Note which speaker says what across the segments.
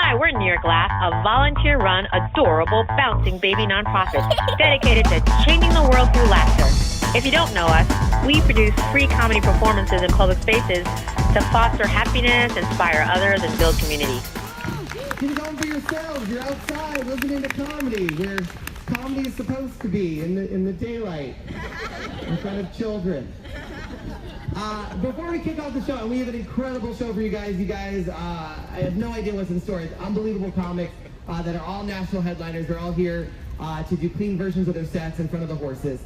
Speaker 1: Hi, we're New York Laugh, a volunteer-run, adorable, bouncing baby nonprofit dedicated to changing the world through laughter. If you don't know us, we produce free comedy performances in public spaces to foster happiness, inspire others, and build community.
Speaker 2: You're going for yourselves. You're outside listening to comedy, where comedy is supposed to be, in the daylight, in front of children. Before we kick off the show, and we have an incredible show for you guys. I have no idea what's in store. It's unbelievable comics that are all national headliners. They're all here to do clean versions of their sets in front of the horses.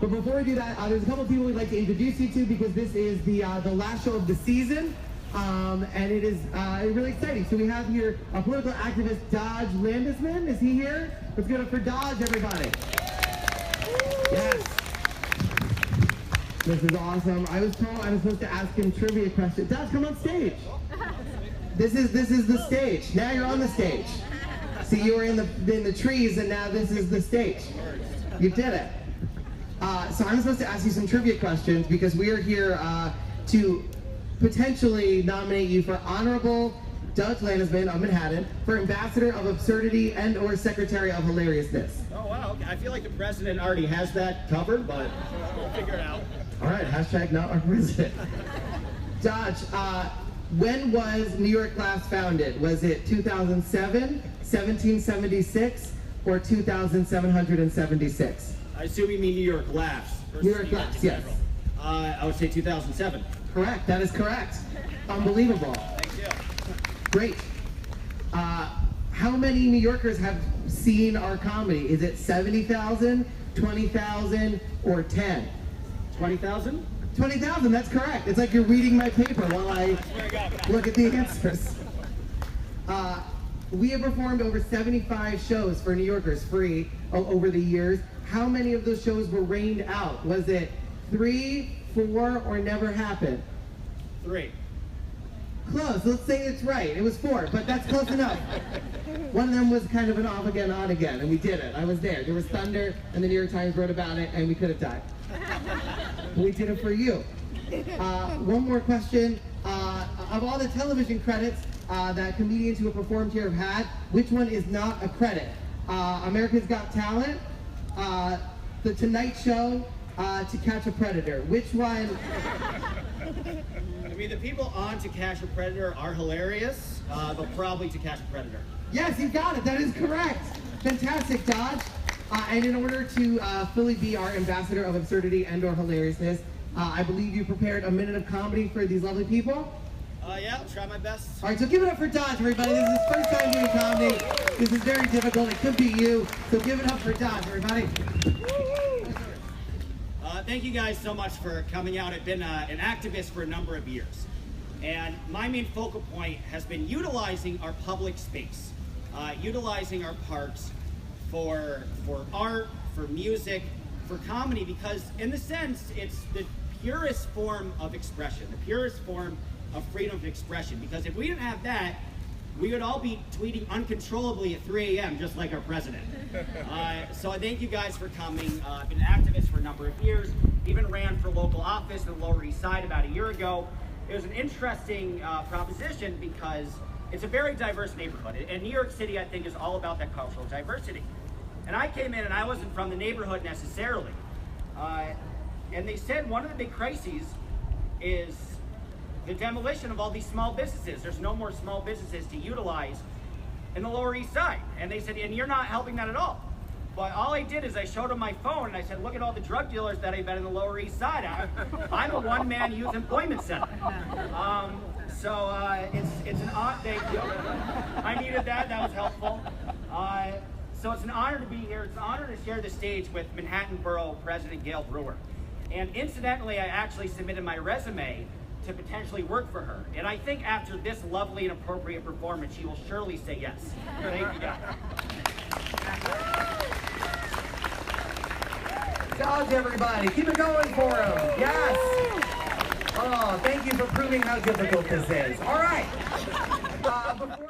Speaker 2: But before we do that, there's a couple people we'd like to introduce you to, because this is the last show of the season, and it is really exciting. So we have here a political activist, Dodge Landesman. Is he here? Let's give it up for Dodge, everybody. Yes. This is awesome. I was told I was supposed to ask him trivia questions. Dodge, come on stage. This is the stage. Now you're on the stage. See, you were in the trees, and now this is the stage. You did it. So I'm supposed to ask you some trivia questions, because we are here to potentially nominate you for Honorable Dodge Landesman of Manhattan, for Ambassador of Absurdity and/or Secretary of Hilariousness.
Speaker 3: Oh wow, okay. I feel like the president already has that covered, but we'll figure it out.
Speaker 2: All right, hashtag not our president. Dodge, when was New York last founded? Was it 2007, 1776, or 2776?
Speaker 3: I assume you mean New York Laughs.
Speaker 2: New York Laughs, yes.
Speaker 3: I would say 2007.
Speaker 2: Correct, that is correct. Unbelievable.
Speaker 3: Thank you.
Speaker 2: Great. How many New Yorkers have seen our comedy? Is it 70,000, 20,000, or 10?
Speaker 3: 20,000?
Speaker 2: 20,000, that's correct. It's like you're reading my paper while I look at the answers. We have performed over 75 shows for New Yorkers free over the years. How many of those shows were rained out? Was it 3, 4, or never happened?
Speaker 3: 3.
Speaker 2: Close. Let's say it's right. It was 4, but that's close enough. One of them was kind of an off again, on again, and we did it. I was there. There was thunder, and the New York Times wrote about it, and we could have died. We did it for you. One more question. Of all the television credits that comedians who have performed here have had, which one is not a credit? America's Got Talent, The Tonight Show, To Catch a Predator. Which one?
Speaker 3: I mean, the people on To Catch a Predator are hilarious, but probably To Catch a Predator.
Speaker 2: Yes, you got it. That is correct. Fantastic, Dodge. And in order to fully be our ambassador of absurdity and/or hilariousness, I believe you prepared a minute of comedy for these lovely people.
Speaker 3: Yeah, I'll try my best.
Speaker 2: All right, so give it up for Dodge, everybody. This is his first time doing comedy. This is very difficult. It could be you. So give it up for Dodge, everybody.
Speaker 3: Thank you guys so much for coming out. I've been an activist for a number of years. And my main focal point has been utilizing our public space, utilizing our parks for art, for music, for comedy, because in the sense, it's the purest form of expression, the purest form of freedom of expression. Because if we didn't have that, we would all be tweeting uncontrollably at 3 a.m. just like our president. So I thank you guys for coming. I've been an activist for a number of years, even ran for local office in the Lower East Side about a year ago. It was an interesting proposition, because it's a very diverse neighborhood. And New York City, I think, is all about that cultural diversity. And I came in and I wasn't from the neighborhood necessarily. And they said one of the big crises is the demolition of all these small businesses. There's no more small businesses to utilize in the Lower East Side. And they said, and you're not helping that at all. But all I did is I showed them my phone and I said, look at all the drug dealers that I've been in the Lower East Side. I'm a one-man youth employment center. It's an odd, thank you. I needed that, that was helpful. So it's an honor to be here. It's an honor to share the stage with Manhattan Borough President Gail Brewer. And incidentally, I actually submitted my resume to potentially work for her. And I think after this lovely and appropriate performance, she will surely say yes. Thank you, guys.
Speaker 2: Dodge, everybody. Keep it going for him. Yes. Oh, thank you for proving how difficult this is. All right. Before we...